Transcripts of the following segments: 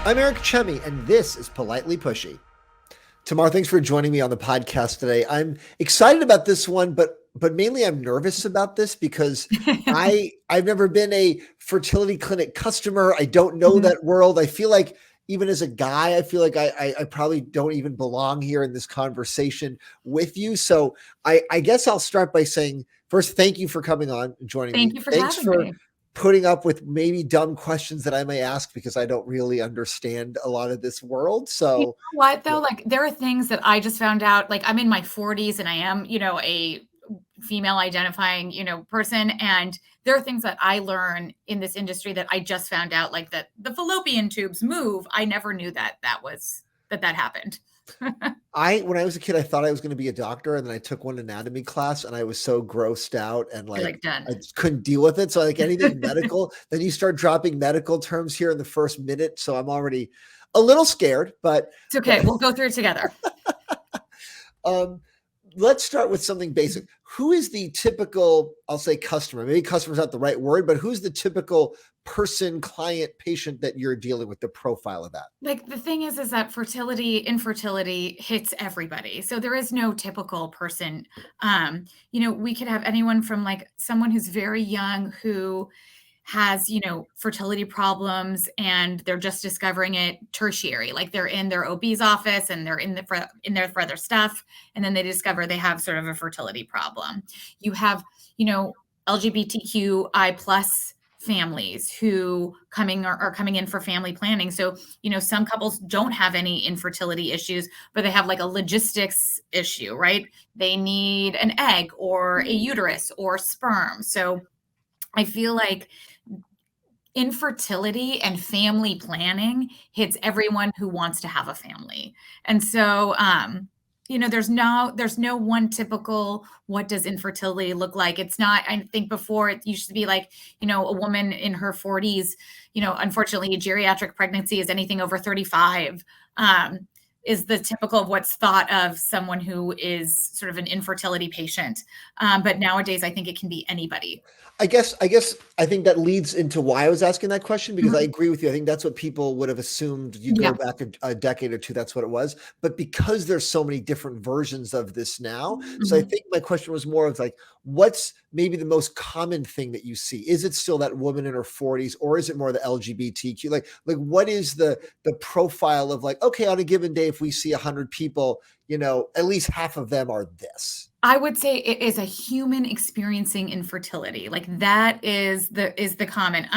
I'm Eric Chemi, and this is Politely Pushy. Tamar, thanks for joining me on the podcast today. I'm excited about this one, but mainly I'm nervous about this because I've never been a fertility clinic customer. I don't know Mhm. that world. I feel like even as a guy, I feel like I probably don't even belong here in this conversation with you. So I guess I'll start by saying first, thank you for coming on and joining Thank me. you for Thanks having for me. putting up with maybe dumb questions that I may ask because I don't really understand a lot of this world. You So know what though? Like there are things that I just found out, like I'm in my 40s and I am, a female identifying, person. And there are things that I learn in this industry that I just found out, like that the fallopian tubes move. I never knew that happened. when I was a kid, I thought I was going to be a doctor, and then I took one anatomy class, and I was so grossed out, and You're like like done. I just couldn't deal with it. So like anything medical, then you start dropping medical terms here in the first minute. So I'm already a little scared, It's okay. We'll go through it together. um, let's start with something basic. Who is the typical, I'll say customer, maybe customer is not the right word, but who's the typical person, client, patient that you're dealing with, the profile of that? Like the thing is that infertility hits everybody. So there is no typical person. We could have anyone from like someone who's very young who has, fertility problems and they're just discovering it tertiary. Like they're in their OB's office and they're in there for other stuff. And then they discover they have sort of a fertility problem. You have, LGBTQI plus families who are coming in for family planning. So, some couples don't have any infertility issues, but they have like a logistics issue, right? They need an egg or a uterus or sperm. So I feel like infertility and family planning hits everyone who wants to have a family. And so, there's no one typical what does infertility look like. It's not, I think before it used to be like, a woman in her 40s, unfortunately a geriatric pregnancy is anything over 35. Is the typical of what's thought of someone who is sort of an infertility patient. But nowadays, I think it can be anybody. I think that leads into why I was asking that question because I Mhm. agree with you. I think that's what people would have assumed. You go Yeah. back a decade or two, that's what it was. But because there's so many different versions of this now, so I Mhm. think my question was more of like, what's maybe the most common thing that you see? Is it still that woman in her 40s, or is it more the LGBTQ? Like what is the profile of like, okay, on a given day, if we see 100 people, at least half of them are this. I would say it is a human experiencing infertility. Like that is the common.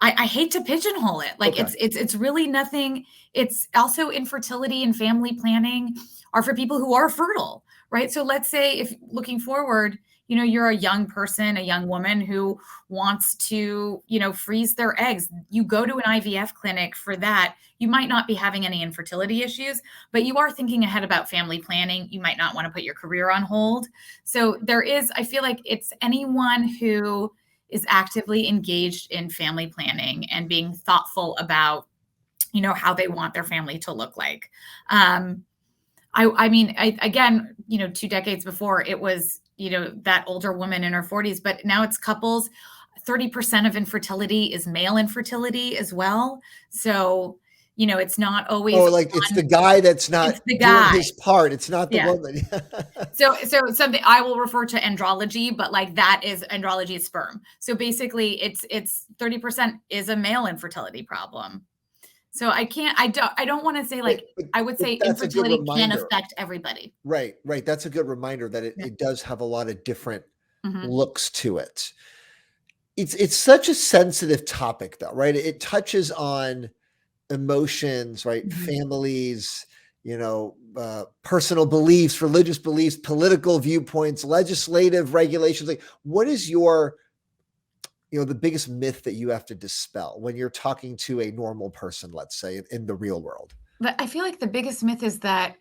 I hate to pigeonhole it. Like Okay. it's really nothing. It's also infertility and family planning are for people who are fertile, right? So let's say if looking forward, you're a young person, a young woman who wants to, freeze their eggs. You go to an IVF clinic for that. You might not be having any infertility issues, but you are thinking ahead about family planning. You might not want to put your career on hold. So I feel like it's anyone who is actively engaged in family planning and being thoughtful about, how they want their family to look like. Again, 2 decades before it was, that older woman in her 40s, but now it's couples. 30% of infertility is male infertility as well. So, it's not Oh, always like it's the one, guy that's not it's the doing guy. his part. It's not the Yeah. woman. So something I will refer to andrology, but like that is andrology is sperm. So basically it's 30% is a male infertility problem. So I don't want to say But, like but, I would but say that's a good infertility can reminder. affect everybody. Right, right. That's a good reminder that it, Yeah. it does have a lot of different Mhm. looks to it. It's such a sensitive topic though, right? It touches on emotions, right? Mhm. Families, personal beliefs, religious beliefs, political viewpoints, legislative regulations. Like, what is the biggest myth that you have to dispel when you're talking to a normal person, let's say, in the real world? But I feel like the biggest myth is that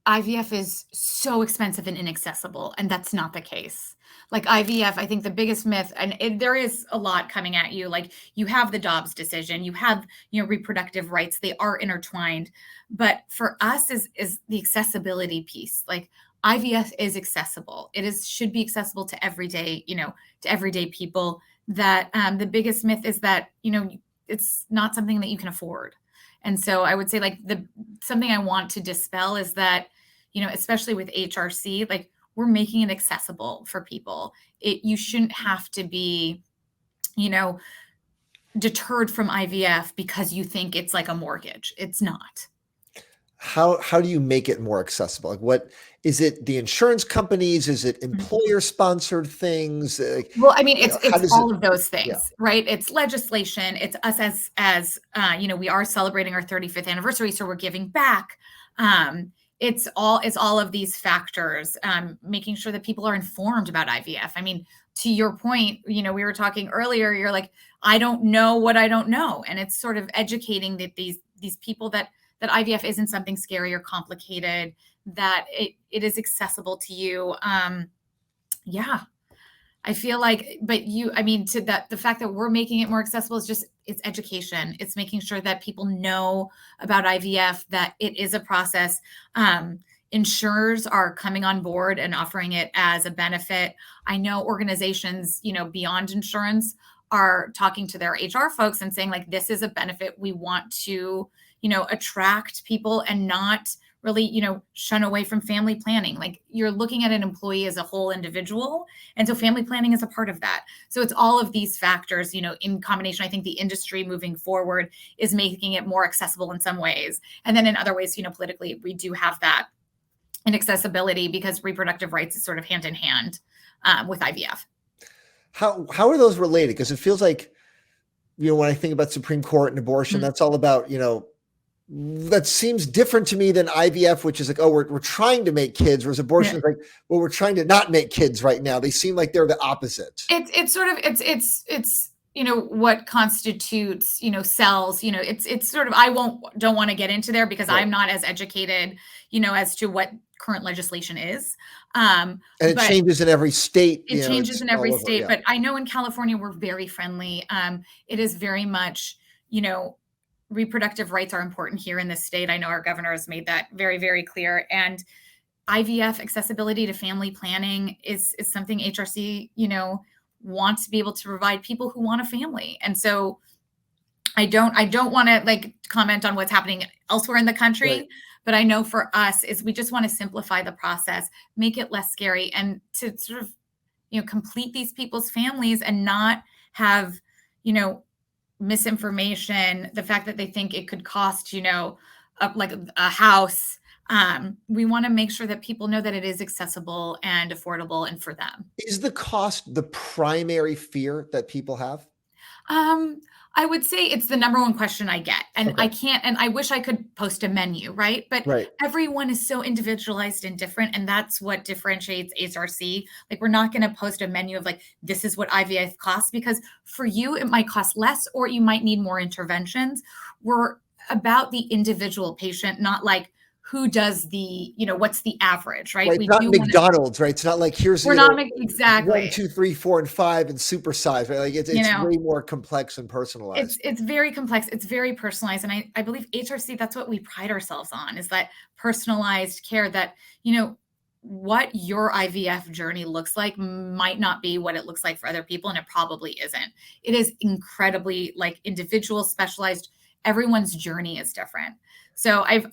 IVF is so expensive and inaccessible, and that's not the case. Like IVF, I think the biggest myth, and there is a lot coming at you. Like you have the Dobbs decision, you have reproductive rights; they are intertwined. But for us, is the accessibility piece. Like IVF is accessible. Should be accessible to everyday, to everyday people. That the biggest myth is that it's not something that you can afford. And so I would say like something I want to dispel is that, especially with HRC, like we're making it accessible for people. You shouldn't have to be, deterred from IVF because you think it's like a mortgage. It's not. How do you make it more accessible? Like, what is it? The insurance companies? Is it employer sponsored things? Well, I mean, How it's does it? all of those Yeah. things, right? It's legislation. It's us as we are celebrating our 35th anniversary, so we're giving back. It's all of these factors, making sure that people are informed about IVF. I mean, to your point, we were talking earlier. You're like, I don't know what I don't know, and it's sort of educating that these people that IVF isn't something scary or complicated, that it is accessible to you. Yeah. I feel like, to that, the fact that we're making it more accessible is just, it's education. It's making sure that people know about IVF, that it is a process. Insurers are coming on board and offering it as a benefit. I know organizations, beyond insurance are talking to their HR folks and saying like, this is a benefit. We want to, attract people and not really, shun away from family planning. Like you're looking at an employee as a whole individual. And so family planning is a part of that. So it's all of these factors, in combination. I think the industry moving forward is making it more accessible in some ways. And then in other ways, politically, we do have that inaccessibility because reproductive rights is sort of hand in hand with IVF. How are those related? Because it feels like, when I think about Supreme Court and abortion, that's all about, that seems different to me than IVF, which is like, oh, we're trying to make kids, whereas abortion is like, well, we're trying to not make kids right now. They seem like they're the opposite. It's sort of, it's what constitutes, cells, it's sort of, don't want to get into there because I'm not as educated, as to what current legislation is. And it changes in every state. It changes in every state, but I know in California, we're very friendly. It is very much, reproductive rights are important here in this state. I know our governor has made that very, very clear. And IVF accessibility to family planning is something HRC, wants to be able to provide people who want a family. And so I don't want to like comment on what's happening elsewhere in the country, but I know for us is we just want to simplify the process, make it less scary, and to sort of, complete these people's families and not have, misinformation, the fact that they think it could cost, like a house. We want to make sure that people know that it is accessible and affordable and for them. Is the cost the primary fear that people have? I would say it's the number one question I get, and I can't, and I wish I could post a menu, right? But everyone is so individualized and different. And that's what differentiates HRC. Like we're not going to post a menu of like, this is what IVF costs, because for you, it might cost less, or you might need more interventions. We're about the individual patient, not like, who does the, what's the average, right? We not McDonald's, right? It's not like here's we're not exactly 1, 2, 3, 4, and 5 and supersize, right? Like it's way more complex and personalized. It's very complex. It's very personalized. And I believe HRC, that's what we pride ourselves on, is that personalized care that, what your IVF journey looks like might not be what it looks like for other people. And it probably isn't. It is incredibly like individual, specialized. Everyone's journey is different. So I'm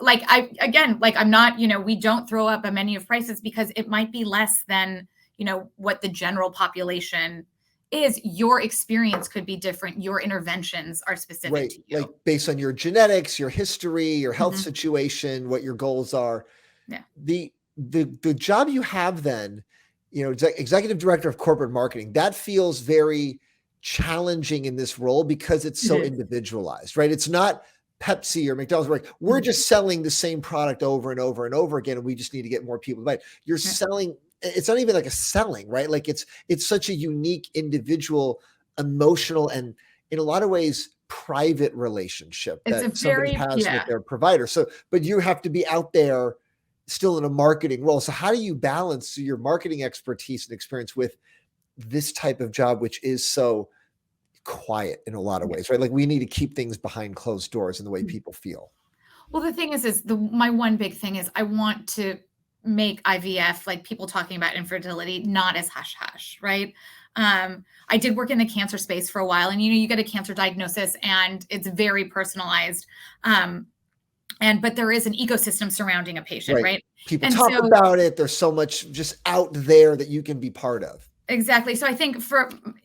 not, we don't throw up a menu of prices because it might be less than, what the general population is. Your experience could be different. Your interventions are specific to you. Like based on your genetics, your history, your health situation, what your goals are. Yeah. The job you have then, executive director of corporate marketing, that feels very challenging in this role because it's so individualized, right? It's not Pepsi or McDonald's, right? We're just selling the same product over and over and over again, and we just need to get more people to buy it. You're selling. It's not even like a selling, right? Like it's such a unique, individual, emotional, and in a lot of ways, private relationship that somebody has with their provider. So, but you have to be out there still in a marketing role. So how do you balance your marketing expertise and experience with this type of job, which is so quiet in a lot of ways, right? Like we need to keep things behind closed doors in the way people feel. Well, the thing is my one big thing is I want to make IVF, like people talking about infertility, not as hush hush, right? I did work in the cancer space for a while, and you get a cancer diagnosis and it's very personalized. But there is an ecosystem surrounding a patient, right? People And talk so about it. There's so much just out there that you can be part of. exactly. So I think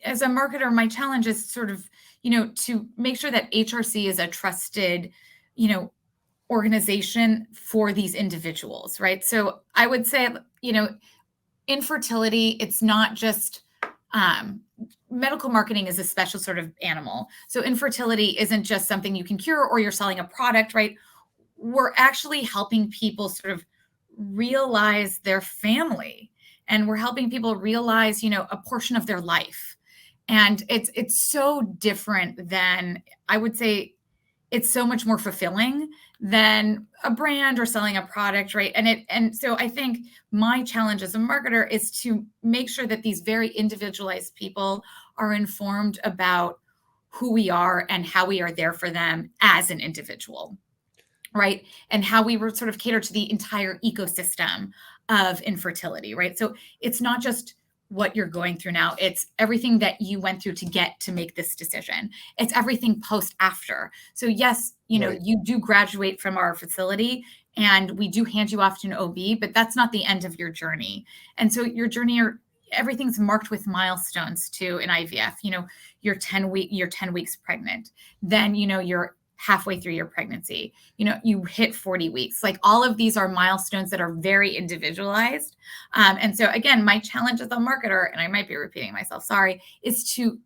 as a marketer, my challenge is sort of, to make sure that HRC is a trusted, organization for these individuals, right? So I would say, infertility, it's not just medical marketing is a special sort of animal. So infertility isn't just something you can cure or you're selling a product, right? We're actually helping people sort of realize their family, and we're helping people realize, a portion of their life. And it's so different than, I would say, it's so much more fulfilling than a brand or selling a product, right? And so I think my challenge as a marketer is to make sure that these very individualized people are informed about who we are and how we are there for them as an individual, right? And how we were sort of cater to the entire ecosystem of infertility, right? So it's not just what you're going through now, it's everything that you went through to get to make this decision. It's everything post after. So yes, you do graduate from our facility and we do hand you off to an OB, but that's not the end of your journey. And so your journey, everything's marked with milestones too in IVF. You're 10 weeks pregnant. Then, you're halfway through your pregnancy, you hit 40 weeks. Like, all of these are milestones that are very individualized. And so again, my challenge as a marketer, and I might be repeating myself, sorry, is to,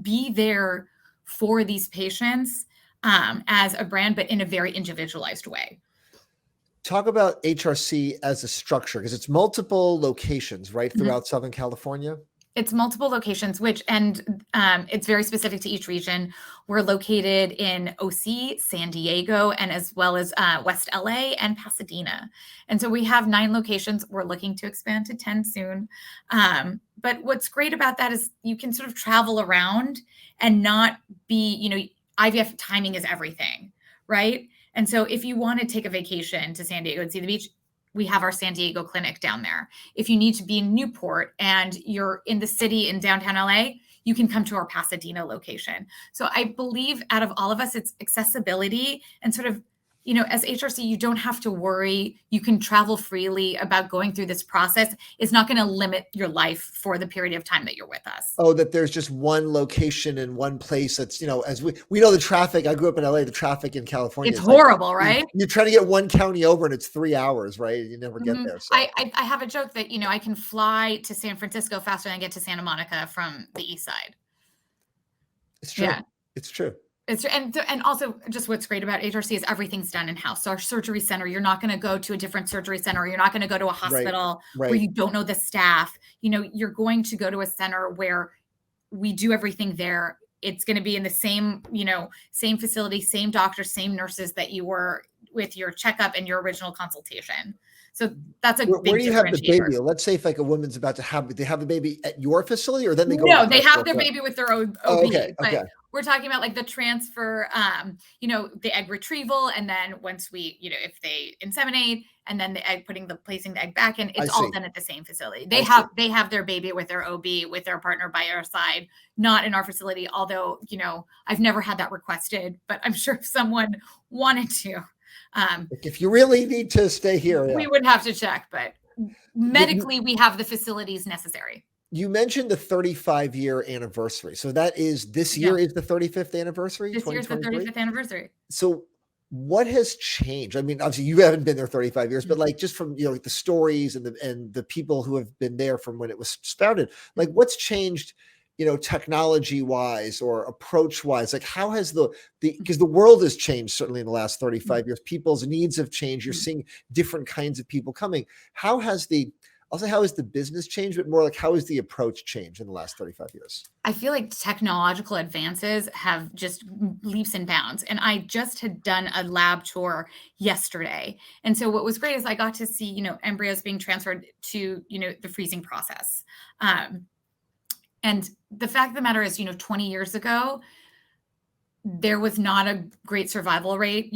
be there for these patients as a brand, but in a very individualized way. Talk about HRC as a structure, because it's multiple locations, right, throughout Southern California. It's multiple locations, and it's very specific to each region. We're located in OC, San Diego, and as well as West LA and Pasadena. And so we have 9 locations. We're looking to expand to 10 soon. But what's great about that is you can sort of travel around and not be, IVF timing is everything, right? And so if you want to take a vacation to San Diego and see the beach, we have our San Diego clinic down there. If you need to be in Newport and you're in the city in downtown LA, you can come to our Pasadena location. So I believe out of all of us, it's accessibility and sort of, as HRC, you don't have to worry. You can travel freely about going through this process. It's not going to limit your life for the period of time that you're with us. Oh, that there's just one location in one place. That's, as we know the traffic. I grew up in LA, the traffic in California. It's horrible, right? You're trying to get one county over and it's 3 hours, right? You never get there. So I have a joke that, I can fly to San Francisco faster than I get to Santa Monica from the east side. It's true. Yeah. It's true. And also just what's great about HRC is everything's done in-house. So our surgery center, you're not going to go to a different surgery center. You're not going to go to a hospital where you don't know the staff. You're going to go to a center where we do everything there. It's going to be in the same, same facility, same doctors, same nurses that you were with your checkup and your original consultation. So that's a big differentiator. Where do you have the baby? Let's say if like a woman's about to have, they have the baby at your facility, or then they go? No, they have their baby with their OB. Oh, okay. But we're talking about like the transfer, the egg retrieval. And then once if they inseminate and then the egg, placing the egg back in, it's all done at the same facility. They have their baby with their OB, with their partner by our side, not in our facility. Although, I've never had that requested, but I'm sure if someone wanted to, if you really need to stay here, we would have to check, but medically we have the facilities necessary. You mentioned the 35-year anniversary. So that is this year is the 35th anniversary? This year's the 35th anniversary. So what has changed? I mean, obviously you haven't been there 35 years, but like just from, like the stories and the people who have been there from when it was started, like what's changed, technology wise or approach wise? Like how has because the world has changed certainly in the last 35 years, people's needs have changed. You're seeing different kinds of people coming. How has the business changed, but more like how has the approach changed in the last 35 years? I feel like technological advances have just leaps and bounds. And I just had done a lab tour yesterday. And so what was great is I got to see, embryos being transferred to, the freezing process. And the fact of the matter is, 20 years ago, there was not a great survival rate,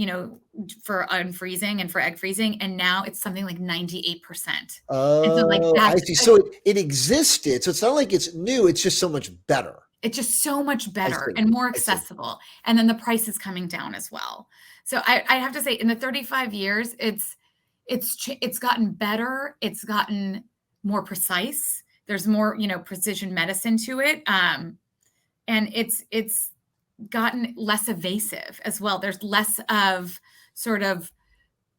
for unfreezing and for egg freezing. And now it's something like 98%. And so like Oh, I that's see. So it existed. So it's not like it's new. It's just so much better. it's just so much I better see. and more I see. accessible. And then the price is coming down as well. So I have to say, in the 35 years, it's gotten better. It's gotten more precise. There's more, precision medicine to it. And it's gotten less evasive as well. There's less of sort of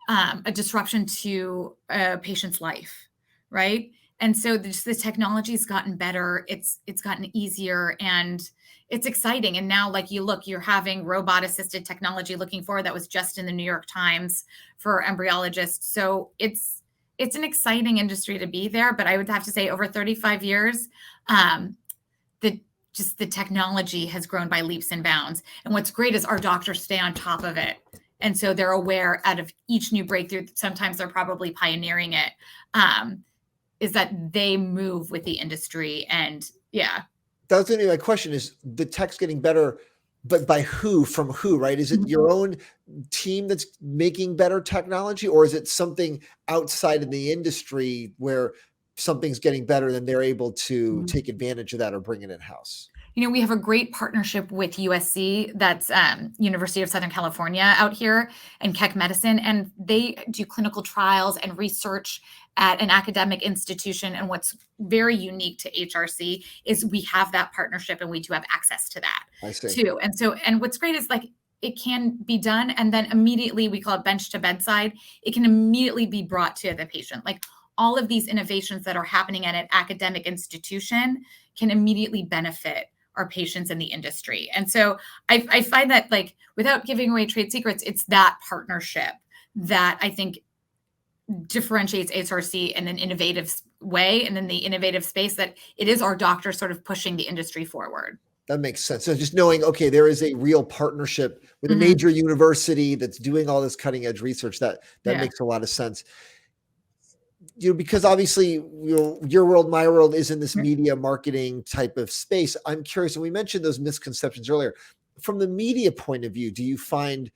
a disruption to a patient's life, right? And so the technology's gotten better. It's gotten easier and it's exciting. And now, like you're having robot assisted technology looking forward. That was just in the New York Times for embryologists. So it's an exciting industry to be there. But I would have to say, over 35 years, the technology has grown by leaps and bounds. And what's great is our doctors stay on top of it. And so they're aware out of each new breakthrough, sometimes they're probably pioneering it, is that they move with the industry. And yeah. That was going to be my question, is the tech's getting better, but by who, from who, right? Is it your own team that's making better technology, or is it something outside of the industry where something's getting better, then they're able to take advantage of that or bring it in-house? We have a great partnership with USC, that's University of Southern California out here, and Keck Medicine, and they do clinical trials and research at an academic institution. And what's very unique to HRC is we have that partnership, and we do have access to that too. And what's great is, like, it can be done, and then immediately, we call it bench to bedside. It can immediately be brought to the patient. Like, all of these innovations that are happening at an academic institution can immediately benefit our patients in the industry. And so I find that, like, without giving away trade secrets, it's that partnership that I think differentiates HRC in an innovative way, and in the innovative space, that it is our doctors sort of pushing the industry forward. That makes sense. So just knowing, okay, there is a real partnership with a major university that's doing all this cutting edge research, that makes a lot of sense. Because obviously, your world, my world is in this media marketing type of space. I'm curious, and we mentioned those misconceptions earlier. From the media point of view, do you find,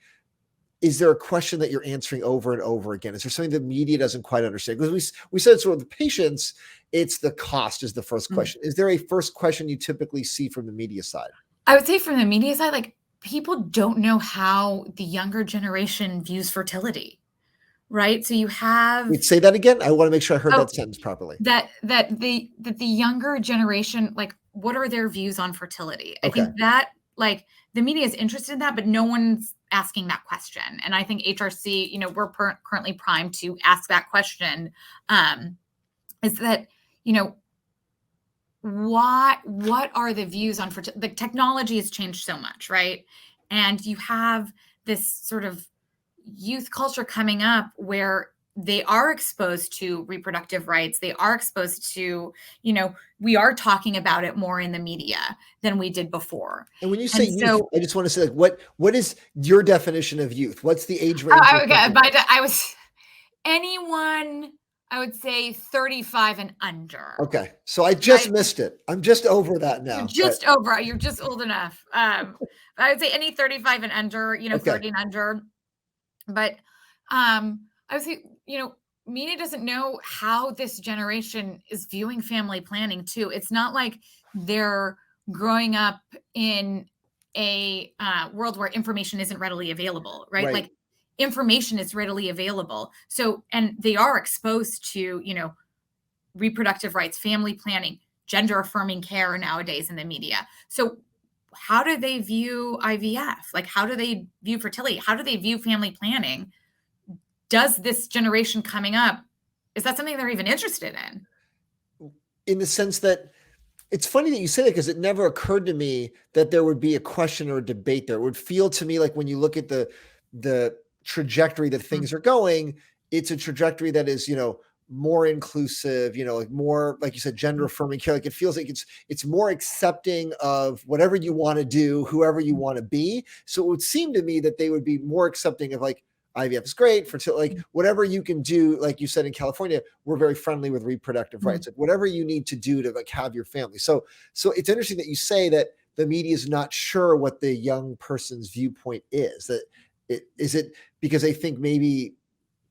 is there a question that you're answering over and over again? Is there something the media doesn't quite understand? Because we said sort of the patients, it's the cost is the first question. Is there a first question you typically see from the media side? I would say from the media side, like, people don't know how the younger generation views fertility. Right. So you have. Wait, say that again. I want to make sure I heard that sentence properly. That the younger generation, like, what are their views on fertility? I think that, like, the media is interested in that, but no one's asking that question. And I think HRC, we're currently primed to ask that question. Is that, what are the views on fertility? The technology has changed so much, right? And you have this sort of youth culture coming up where they are exposed to reproductive rights. They are exposed to, we are talking about it more in the media than we did before. And when you say youth, I just want to say, like, what is your definition of youth? What's the age range? Anyone, I would say 35 and under. Okay. So I just missed it. I'm just over that now. You're just old enough. I would say any 35 and under, 30 and under. But I would say, media doesn't know how this generation is viewing family planning too. It's not like they're growing up in a world where information isn't readily available, right? Like, information is readily available. So, and they are exposed to, reproductive rights, family planning, gender affirming care nowadays in the media. So how do they view IVF? Like, how do they view fertility? How do they view family planning? Does this generation coming up, is that something they're even interested in? In the sense that, it's funny that you say that, because it never occurred to me that there would be a question or a debate there. It would feel to me like, when you look at the trajectory that things are going, it's a trajectory that is, more inclusive, like more, like you said, gender affirming care. Like, it feels like it's more accepting of whatever you want to do, whoever you want to be. So it would seem to me that they would be more accepting of, like, IVF is great for, like, whatever you can do. Like you said, in California, we're very friendly with reproductive rights, like whatever you need to do to, like, have your family. So it's interesting that you say that the media is not sure what the young person's viewpoint is. That is it because they think maybe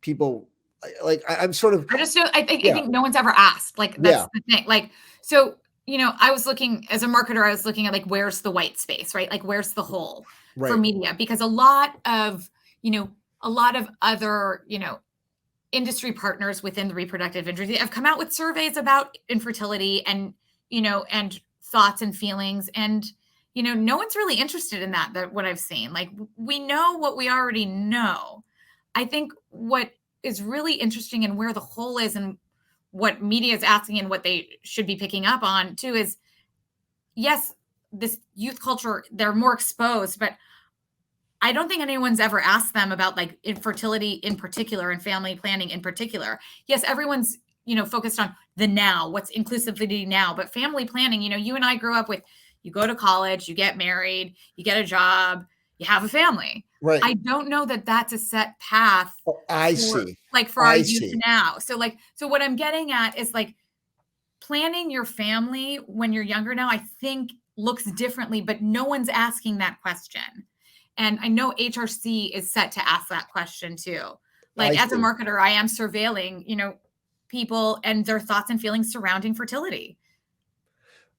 people like I'm sort of I just don't, I yeah, think no one's ever asked. Like, yeah, that's the thing. Like, so, I was looking as a marketer, I was looking at like, where's the white space, right? Like, where's the hole for right, media? Because a lot of other, industry partners within the reproductive industry have come out with surveys about infertility and, and thoughts and feelings. And, no one's really interested in that what I've seen. Like, we know what we already know. I think what is really interesting and where the hole is and what media is asking and what they should be picking up on too is, yes, this youth culture, they're more exposed, but I don't think anyone's ever asked them about like infertility in particular and family planning in particular. Yes, everyone's, focused on the now, what's inclusivity now, but family planning, you and I grew up with, you go to college, you get married, you get a job, you have a family. right. I don't know that that's a set path Oh, I for see. for our I youth see. now. So what I'm getting at is like planning your family when you're younger now, I think looks differently, but no one's asking that question. And I know HRC is set to ask that question too. I Like, as a see. marketer, I am surveilling, people and their thoughts and feelings surrounding fertility.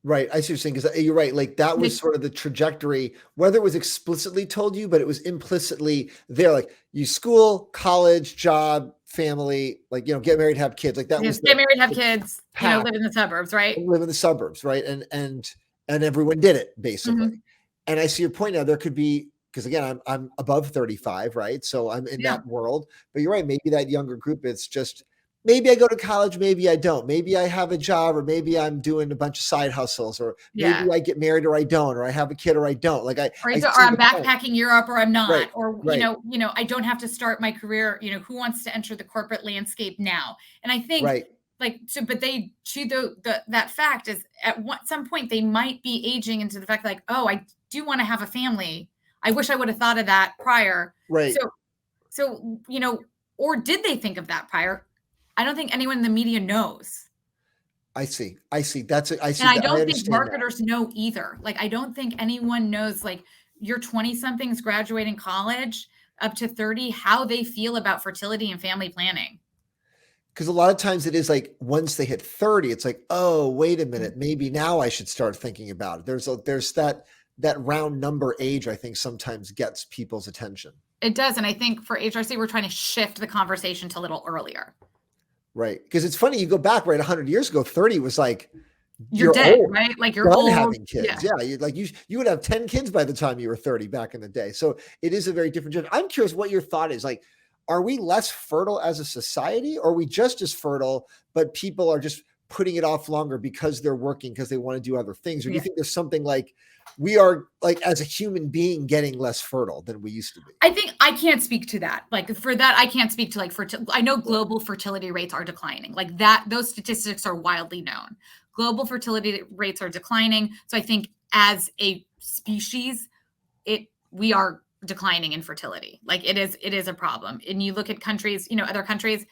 Right. I see what you're saying because you're right. Like that Like, was sort of the trajectory, whether it was explicitly told you, but it was implicitly there. Like you school, college, job, family, like, get married, have kids. Like that was just get married, have the kids, path, live in the suburbs, right? live in the suburbs. Right. And everyone did it basically. Mhm. And I see your point now. There could be, because again, I'm above 35, right? So I'm in Yeah. that world. But you're right. Maybe that younger group, it's just maybe I go to college, maybe I don't. Maybe I have a job, or maybe I'm doing a bunch of side hustles, or maybe Yeah. I get married or I don't, or I have a kid or I don't. Like Or, I or see I'm the point. backpacking Europe or I'm Right. not, or, Right. I don't have to start my career, who wants to enter the corporate landscape now? And I think Right. like, so, but they, to that fact is at some point they might be aging into the fact like, oh, I do want to have a family. I wish I would have thought of that prior. Right. So, or did they think of that prior? I don't think anyone in the media knows. I see. I see. That's it. I see And I that. I don't think understand that. marketers know either. Like, I don't think anyone knows, like, your 20 somethings graduating college up to 30, how they feel about fertility and family planning. Because a lot of times it is like once they hit 30, it's like, oh, wait a minute, maybe now I should start thinking about it. There's that round number age, I think sometimes gets people's attention. It does. And I think for HRC, we're trying to shift the conversation to a little earlier. Right. Because it's funny, you go back, right, 100 years ago, 30 was like, You're dead, old. right? Like, you're Done old. having kids. Yeah. You would have 10 kids by the time you were 30 back in the day. So it is a very different journey. I'm curious what your thought is. Like, are we less fertile as a society, or are we just as fertile, but people are just putting it off longer because they're working, because they want to do other things? Or do you think there's something like we are, like, as a human being, getting less fertile than we used to be? I think I can't speak to that. Like, for that, I can't speak to, like, I know global fertility rates are declining. Like, those statistics are widely known. Global fertility rates are declining. So I think as a species, we are declining in fertility. Like, it is a problem. And you look at countries, other countries,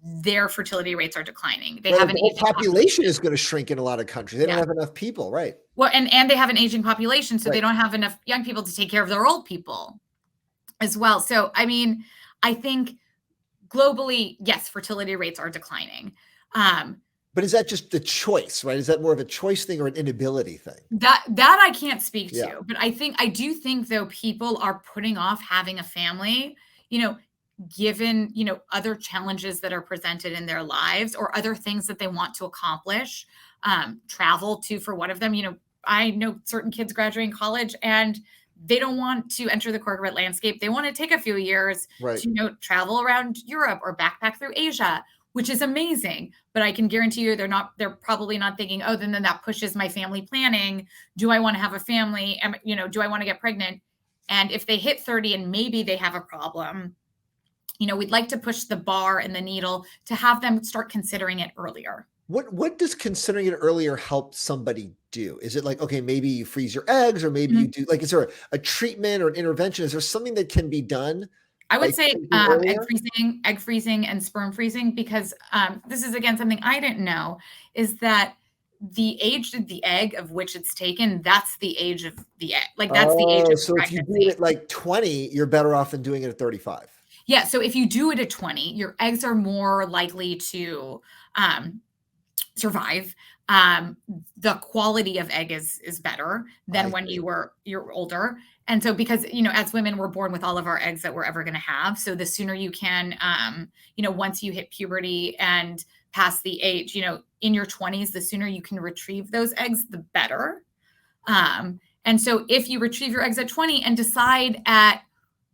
their fertility rates are declining. They have The an whole aging population is going to shrink in a lot of countries. They don't have enough people, right? Well, and they have an aging population, so Right. they don't have enough young people to take care of their old people as well. So, I mean, I think globally, yes, fertility rates are declining. But is that just the choice, right? Is that more of a choice thing or an inability thing? That I can't speak to, but I do think though people are putting off having a family, given, other challenges that are presented in their lives or other things that they want to accomplish, travel to, for one of them. I know certain kids graduating college and they don't want to enter the corporate landscape. They want to take a few years to, travel around Europe or backpack through Asia, which is amazing. But I can guarantee you they're probably not thinking, oh, then that pushes my family planning. Do I want to have a family? Do I want to get pregnant? And if they hit 30 and maybe they have a problem, we'd like to push the bar and the needle to have them start considering it earlier. What does considering it earlier help somebody do? Is it like, okay, maybe you freeze your eggs, or maybe you do, like, is there a treatment or an intervention? Is there something that can be done? I would say earlier? egg freezing and sperm freezing, because this is, again, something I didn't know, is that the age of the egg of which it's taken, that's the age of the egg. Like that's the age Oh, of the so if you do it pregnancy. at like 20, you're better off than doing it at 35. Yeah. So if you do it at 20, your eggs are more likely to um, survive. Um, the quality of egg is better than I when see. you're older. And so because, as women, we're born with all of our eggs that we're ever going to have. So the sooner you can, once you hit puberty and past the age, in your 20s, the sooner you can retrieve those eggs, the better. And so if you retrieve your eggs at 20 and decide at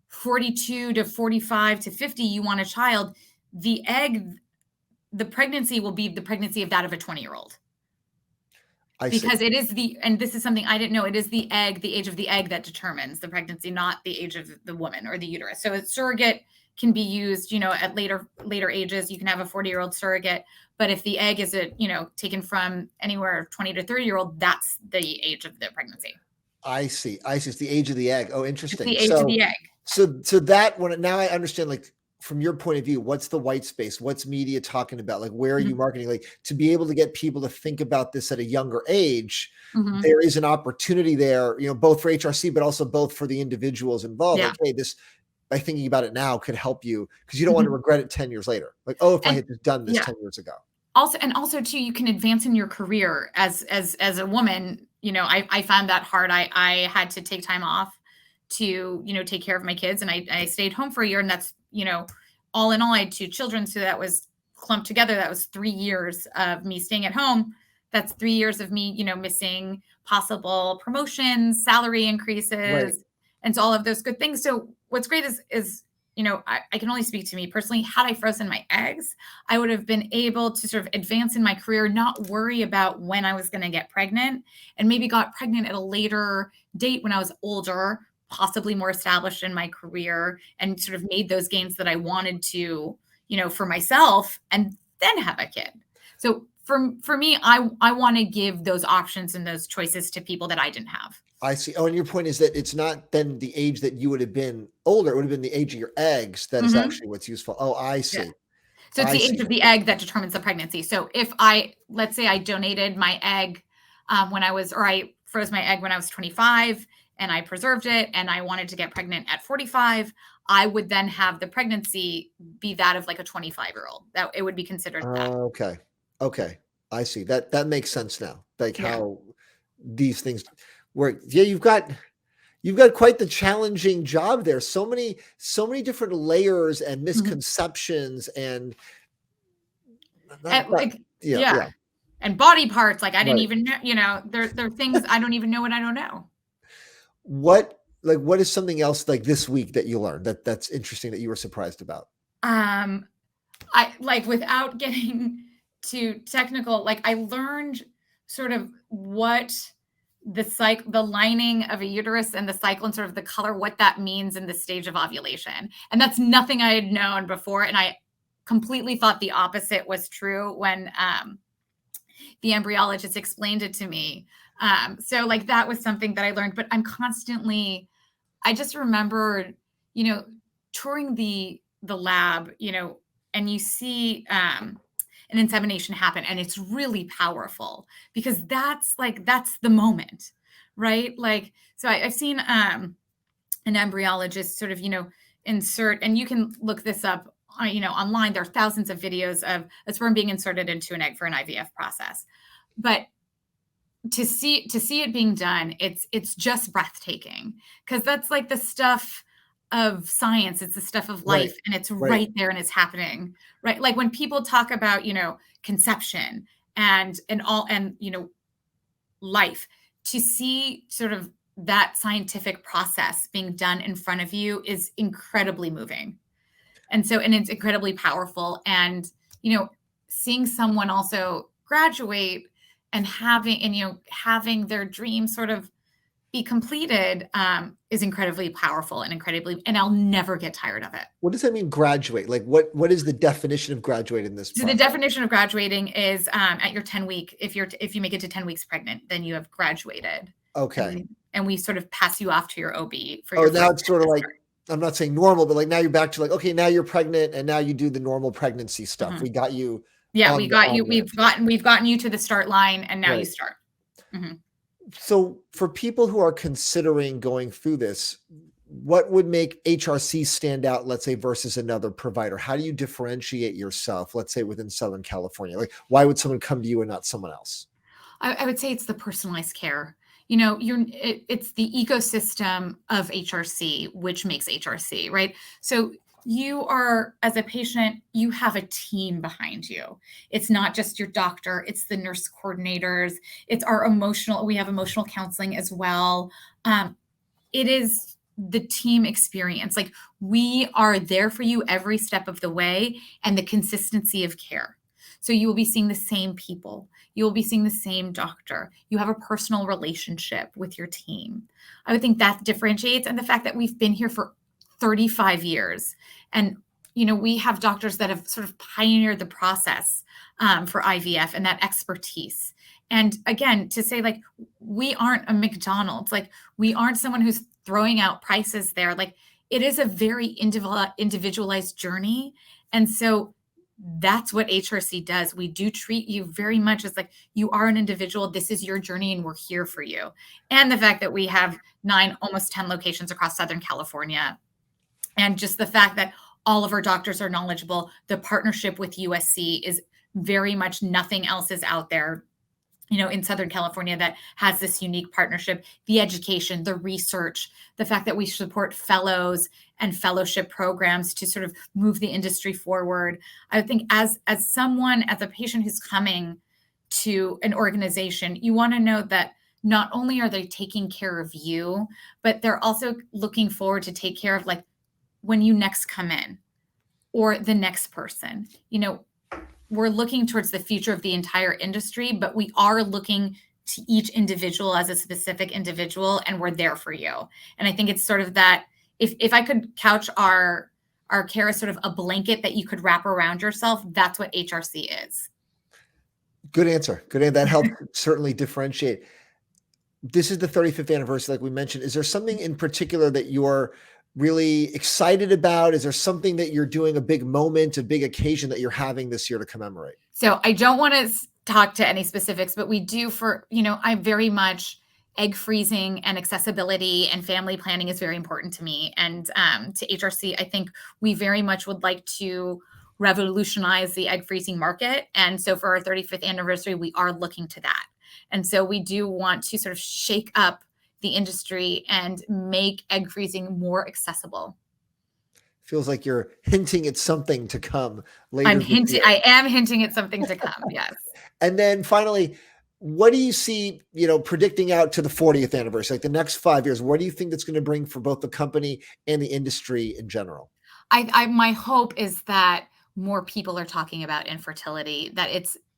42 to 45 to 50, you want a child, the pregnancy will be the pregnancy of that of a 20-year-old. I see. Because it is and this is something I didn't know, it is the age of the egg that determines the pregnancy, not the age of the woman or the uterus. So a surrogate can be used, at later ages. You can have a 40-year-old surrogate, but if the egg is taken from anywhere 20 to 30-year-old, that's the age of the pregnancy. I see. It's the age of the egg. Oh, It's interesting. the age of the egg. So that now I understand, like, from your point of view, what's the white space? What's media talking about? Like, where are you Mhm. marketing? Like, to be able to get people to think about this at a younger age, Mhm. there is an opportunity there, both for HRC, but also both for the individuals involved. Yeah. Like, hey, this, by thinking about it now, could help you because you don't want to Mhm. regret it 10 years later. Like, oh, if I And had just done this yeah. 10 years ago. Also too, you can advance in your career as a woman. I found that hard. I had to take time off to take care of my kids, and I stayed home for a year, and that's all in all, I had 2 children, so that was clumped together. That was 3 years of me staying at home. That's 3 years of me missing possible promotions, salary Right. increases, and so all of those good things. So what's great is I can only speak to me personally. Had I frozen my eggs, I would have been able to sort of advance in my career, not worry about when I was going to get pregnant, and maybe got pregnant at a later date when I was older, possibly more established in my career, and sort of made those gains that I wanted to, for myself, and then have a kid. So for me, I want to give those options and those choices to people that I didn't have. I see. Oh, and your point is that it's not then the age that you would have been older. It would have been the age of your eggs that is Hmm. actually what's useful. Oh, I Yeah. see. So it's I the age see. of the egg that determines the pregnancy. So if let's say I donated my egg or I froze my egg when I was 25 and I preserved it and I wanted to get pregnant at 45, I would then have the pregnancy be that of like a 25-year-old. That it would be considered that. Okay. Okay. I see. That makes sense now. Like Yeah. how these things work. Yeah, you've got quite the challenging job there. So many different layers and Mhm. misconceptions and And not like, yeah, yeah. yeah. And body parts, like I didn't Right. even know, there are things I don't even know what I don't know. What is something else like this week that you learned that's interesting that you were surprised about? Um, I like without getting too technical, like I learned sort of what the lining of a uterus and the cycle and sort of the color, what that means in the stage of ovulation. And that's nothing I had known before. And I completely thought the opposite was true when the embryologist explained it to me. So like that was something that I learned, but I just remember, you know, touring the lab, and you see an insemination happen, and it's really powerful because that's the moment, right? Like, so I've seen an embryologist sort of, insert, and you can look this up, online. There are thousands of videos of a sperm being inserted into an egg for an IVF process, but to see it being done, it's just breathtaking because that's like the stuff of science. It's the stuff of Right. life, and it's Right. right there and it's happening, right? Like when people talk about conception and all and life, to see sort of that scientific process being done in front of you is incredibly moving. And it's incredibly powerful. And seeing someone also graduate and having their dream sort of be completed, is incredibly powerful and I'll never get tired of it. What does that mean, graduate? Like, what is the definition of graduate in this So the process? definition of graduating is, at your 10-week, if you make it to 10 weeks pregnant, then you have graduated. And Okay. we sort of pass you off to your OB for Oh, your now first it's sort of like, trimester. I'm not saying normal, but like now you're back to like, okay, now you're pregnant and now you do the normal pregnancy stuff. Mhm. We got you Yeah, on we the got you. on ramp. We've gotten you to the start line, and now you Right. start. Mhm. So for people who are considering going through this, what would make HRC stand out, let's say, versus another provider? How do you differentiate yourself, let's say within Southern California? Like, why would someone come to you and not someone else? I would say it's the personalized care. It's the ecosystem of HRC, which makes HRC, right? So you are, as a patient, you have a team behind you. It's not just your doctor, it's the nurse coordinators, it's we have emotional counseling as well. It is the team experience. Like, we are there for you every step of the way, and the consistency of care. So you will be seeing the same people. You will be seeing the same doctor. You have a personal relationship with your team. I would think that differentiates, and the fact that we've been here for 35 years. And, we have doctors that have sort of pioneered the process for IVF and that expertise. And again, to say, like, we aren't a McDonald's, like, we aren't someone who's throwing out prices there. Like, it is a very individualized journey. And so that's what HRC does. We do treat you very much as like you are an individual. This is your journey, and we're here for you. And the fact that we have 9, almost 10 locations across Southern California, and just the fact that all of our doctors are knowledgeable. The partnership with USC is very much, nothing else is out there, in Southern California that has this unique partnership. The education, the research, the fact that we support fellows and fellowship programs to sort of move the industry forward. I think as a patient who's coming to an organization, you want to know that not only are they taking care of you, but they're also looking forward to take care of, like, when you next come in, or the next person. We're looking towards the future of the entire industry, but we are looking to each individual as a specific individual, and we're there for you. And I think it's sort of that, if I could couch our care as sort of a blanket that you could wrap around yourself, that's what HRC is. Good answer. Good answer. That helped certainly differentiate. This is the 35th anniversary, like we mentioned. Is there something in particular that you're really excited about? Is there something that you're doing, a big moment, a big occasion that you're having this year to commemorate? So I don't want to talk to any specifics, but we do I very much, egg freezing and accessibility and family planning is very important to me. And to HRC, I think we very much would like to revolutionize the egg freezing market. And so for our 35th anniversary, we are looking to that. And so we do want to sort of shake up the industry and make egg freezing more accessible. Feels like you're hinting at something to come later. I am hinting at something to come. Yes. And then finally, what do you see, predicting out to the 40th anniversary, like the next 5 years? What do you think that's going to bring for both the company and the industry in general? My hope is that more people are talking about infertility, that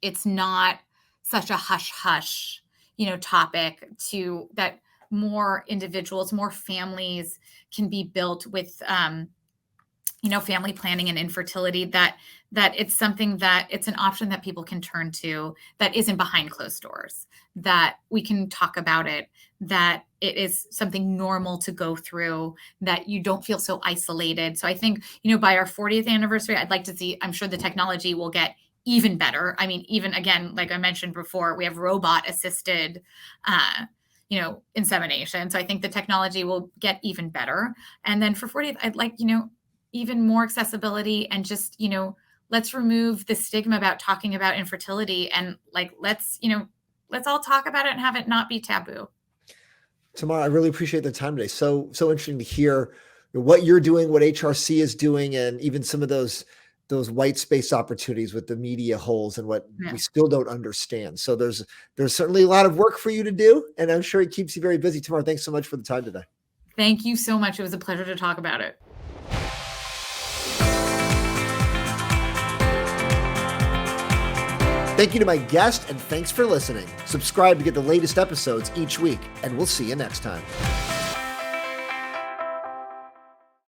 it's not such a hush hush, topic, that more individuals, more families can be built with, family planning and infertility, that it's something that it's an option that people can turn to, that isn't behind closed doors, that we can talk about it, that it is something normal to go through, that you don't feel so isolated. So I think, by our 40th anniversary, I'd like to see, I'm sure the technology will get even better. I mean, even again, like I mentioned before, we have robot assisted, insemination. So I think the technology will get even better. And then for 40th, I'd like, even more accessibility, and just, let's remove the stigma about talking about infertility, and like, let's all talk about it and have it not be taboo. Tamar, I really appreciate the time today. So interesting to hear what you're doing, what HRC is doing, and even some of those white space opportunities with the media holes and what we still don't understand. So there's certainly a lot of work for you to do, and I'm sure it keeps you very busy. Tamar, thanks so much for the time today. Thank you so much. It was a pleasure to talk about it. Thank you to my guest, and thanks for listening. Subscribe to get the latest episodes each week, and we'll see you next time.